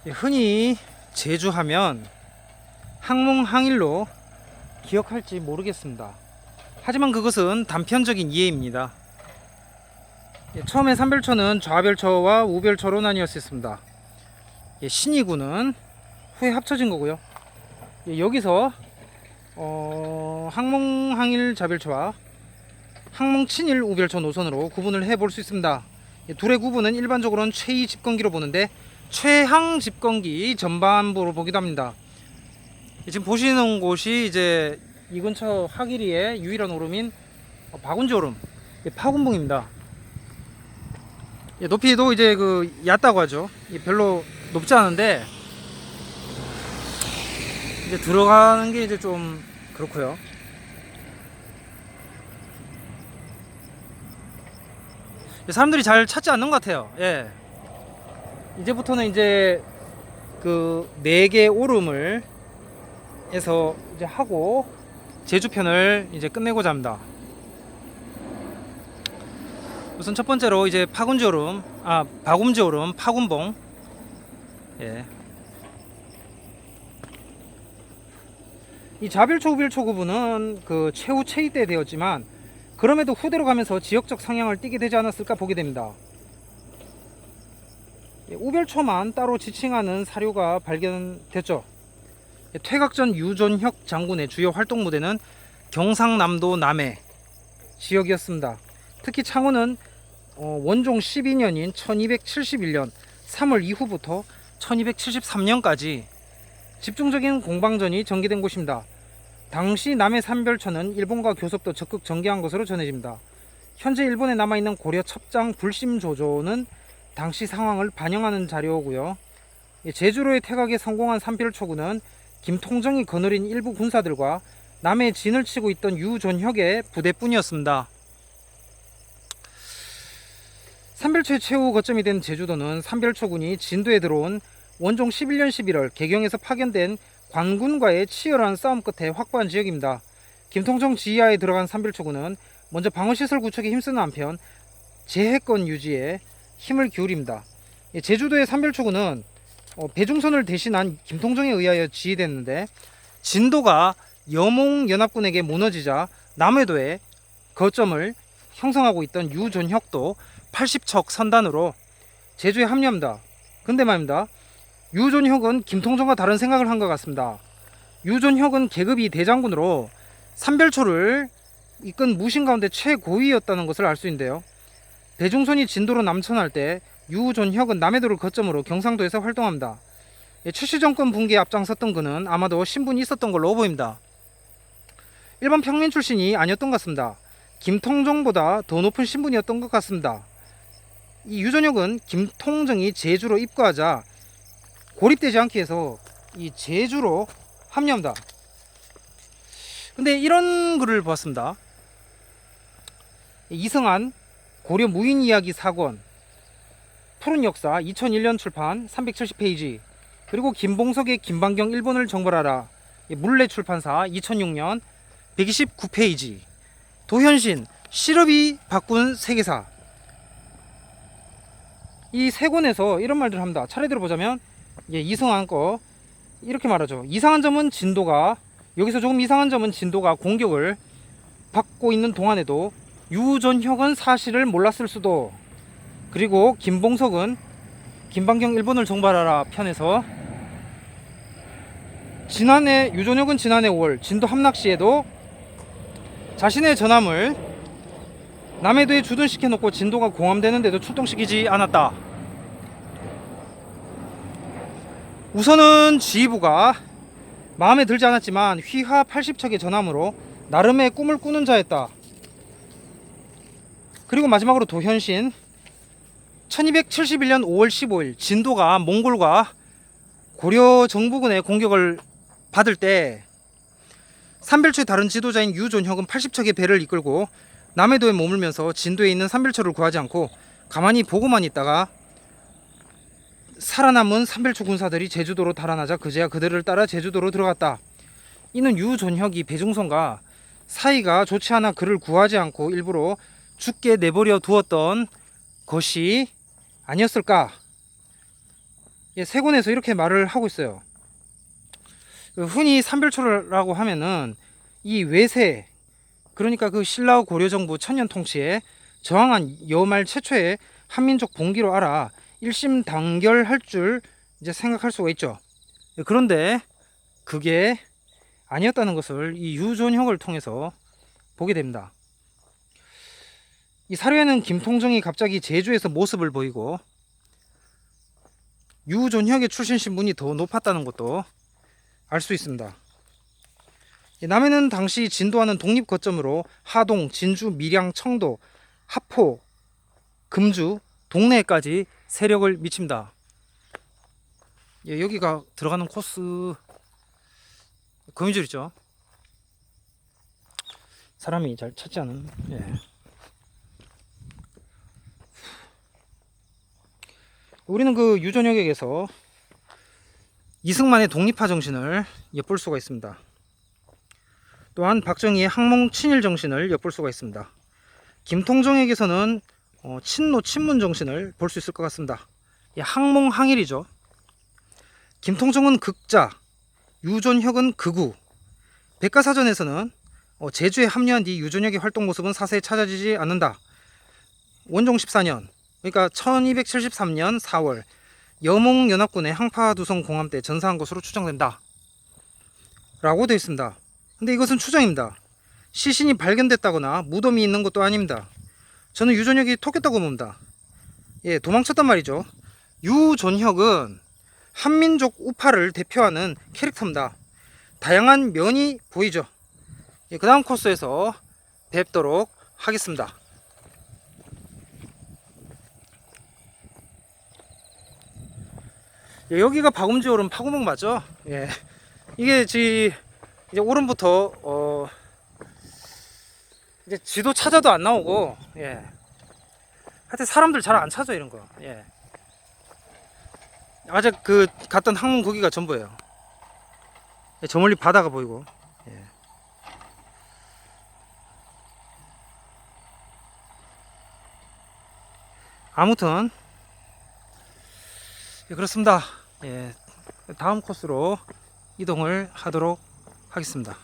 흔히 제주하면 항몽항일로 기억할지 모르겠습니다. 하지만 그것은 단편적인 이해입니다. 처음에 삼별초는 좌별초와 우별초로 나뉘었습니다. 신이구는 후에 합쳐진 거고요. 여기서 항몽항일 좌별초와 항몽친일 우별초 노선으로 구분을 해 볼 수 있습니다. 둘의 구분은 일반적으로는 최이 집건기로 보는데 최항 집건기 전반부로 보기도 합니다. 지금 보시는 곳이 이제 이 근처 화기리의 유일한 오름인 박운지 오름 파군봉입니다. 높이도 이제 얕다고 하죠. 별로 높지 않은데 이제 들어가는 게 이제 좀 그렇고요. 사람들이 잘 찾지 않는 것 같아요. 이제부터는 이제 그 4개 오름을 해서 이제 하고 제주편을 이제 끝내고자 합니다. 우선 첫 번째로 이제 박운지 오름, 박운지 오름, 파군봉. 이 좌별초 우별초 구분은 그 최후 최이 때 되었지만 그럼에도 후대로 가면서 지역적 성향을 띠게 되지 않았을까 보게 됩니다. 우별초만 따로 지칭하는 사료가 발견됐죠. 퇴각전 유존혁 장군의 주요 활동 무대는 경상남도 남해 지역이었습니다. 특히 창원은 원종 12년인 1271년 3월 이후부터 1273년까지 집중적인 공방전이 전개된 곳입니다. 당시 남해 삼별초는 일본과 교섭도 적극 전개한 것으로 전해집니다. 현재 일본에 남아있는 고려 첩장 불심조조는 당시 상황을 반영하는 자료고요. 제주로의 퇴각에 성공한 삼별초군은 김통정이 거느린 일부 군사들과 남해에 진을 치고 있던 유존혁의 부대뿐이었습니다. 삼별초의 최후 거점이 된 제주도는 삼별초군이 진도에 들어온 원종 11년 11월 개경에서 파견된 관군과의 치열한 싸움 끝에 확보한 지역입니다. 김통정 지휘하에 들어간 삼별초군은 먼저 방어시설 구축에 힘쓰는 한편 제해권 유지에 힘을 기울입니다. 제주도의 삼별초군은 배중선을 대신한 김통정에 의하여 지휘됐는데 진도가 여몽연합군에게 무너지자 남해도에 거점을 형성하고 있던 유존혁도 80척 선단으로 제주에 합류합니다. 근데 말입니다. 유존혁은 김통정과 다른 생각을 한 것 같습니다. 유존혁은 계급이 대장군으로 삼별초를 이끈 무신 가운데 최고위였다는 것을 알 수 있는데요. 배중선이 진도로 남천할 때 유존혁은 남해도를 거점으로 경상도에서 활동합니다. 최씨정권 붕괴에 앞장섰던 그는 아마도 신분이 있었던 걸로 보입니다. 일반 평민 출신이 아니었던 것 같습니다. 김통정보다 더 높은 신분이었던 것 같습니다. 이 유존혁은 김통정이 제주로 입구하자 고립되지 않기 위해서 이 제주로 합류합니다. 근데 이런 글을 보았습니다. 이승한 고려 무인 이야기 4권 푸른 역사 2001년 출판 370페이지, 그리고 김봉석의 김반경 일본을 정벌하라 물레 출판사 2006년 129페이지, 도현신 시럽이 바꾼 세계사, 이 세 권에서 이런 말들을 합니다. 차례대로 보자면 이승한 거 이렇게 말하죠. 이상한 점은 진도가, 여기서 조금 이상한 점은 진도가 공격을 받고 있는 동안에도 유존혁은 사실을 몰랐을 수도. 그리고 김봉석은 김반경 일본을 정발하라 편에서 유존혁은 지난해 5월 진도 함락시에도 자신의 전함을 남해도에 주둔시켜놓고 진도가 공함되는데도 출동시키지 않았다. 우선은 지휘부가 마음에 들지 않았지만 휘하 80척의 전함으로 나름의 꿈을 꾸는 자였다. 그리고 마지막으로 도현신 1271년 5월 15일 진도가 몽골과 고려 정부군의 공격을 받을 때 삼별초의 다른 지도자인 유존혁은 80척의 배를 이끌고 남해도에 머물면서 진도에 있는 삼별초를 구하지 않고 가만히 보고만 있다가 살아남은 삼별초 군사들이 제주도로 달아나자 그제야 그들을 따라 제주도로 들어갔다. 이는 유존혁이 배중선과 사이가 좋지 않아 그를 구하지 않고 일부러 죽게 내버려 두었던 것이 아니었을까. 예, 세곤에서 이렇게 말을 하고 있어요. 흔히 삼별초라고 하면은 이 외세, 그러니까 그 신라 고려 정부 천년 통치에 저항한 여말 최초의 한민족 봉기로 알아 일심단결할 줄 이제 생각할 수가 있죠. 그런데 그게 아니었다는 것을 이 유존혁을 통해서 보게 됩니다. 이 사료에는 김통정이 갑자기 제주에서 모습을 보이고 유존혁의 출신 신분이 더 높았다는 것도 알 수 있습니다. 남해는 당시 진도하는 독립 거점으로 하동, 진주, 밀양, 청도, 하포, 금주, 동래까지 세력을 미칩니다. 예, 여기가 들어가는 코스 거미줄 있죠. 사람이 잘 찾지 않은. 예. 우리는 그 유전역에서 이승만의 독립화 정신을 엿볼 수가 있습니다. 또한 박정희의 항몽 친일 정신을 엿볼 수가 있습니다. 김통정에게서는 친노 친문 정신을 볼 수 있을 것 같습니다. 항몽 항일이죠. 김통정은 극자, 유존혁은 극우. 백과사전에서는 제주에 합류한 뒤 유존혁의 활동 모습은 사세에 찾아지지 않는다. 원종 14년, 그러니까 1273년 4월 여몽연합군의 항파두성 공함 때 전사한 것으로 추정된다 라고 되어 있습니다. 근데 이것은 추정입니다. 시신이 발견됐다거나 무덤이 있는 것도 아닙니다. 저는 유존혁이 톡했다고 봅니다. 예, 도망쳤단 말이죠. 유존혁은 한민족 우파를 대표하는 캐릭터입니다. 다양한 면이 보이죠. 예, 그 다음 코스에서 뵙도록 하겠습니다. 예, 여기가 박음지 오름 파구목 맞죠? 예, 이게 이제 오름부터 이제 지도 찾아도 안 나오고, 예, 하여튼 사람들 잘 안 찾아 이런 거. 예, 아직 그 갔던 항문 거기가 전부예요. 예, 저 멀리 바다가 보이고. 예. 아무튼 예, 그렇습니다. 예, 다음 코스로 이동을 하도록 하겠습니다.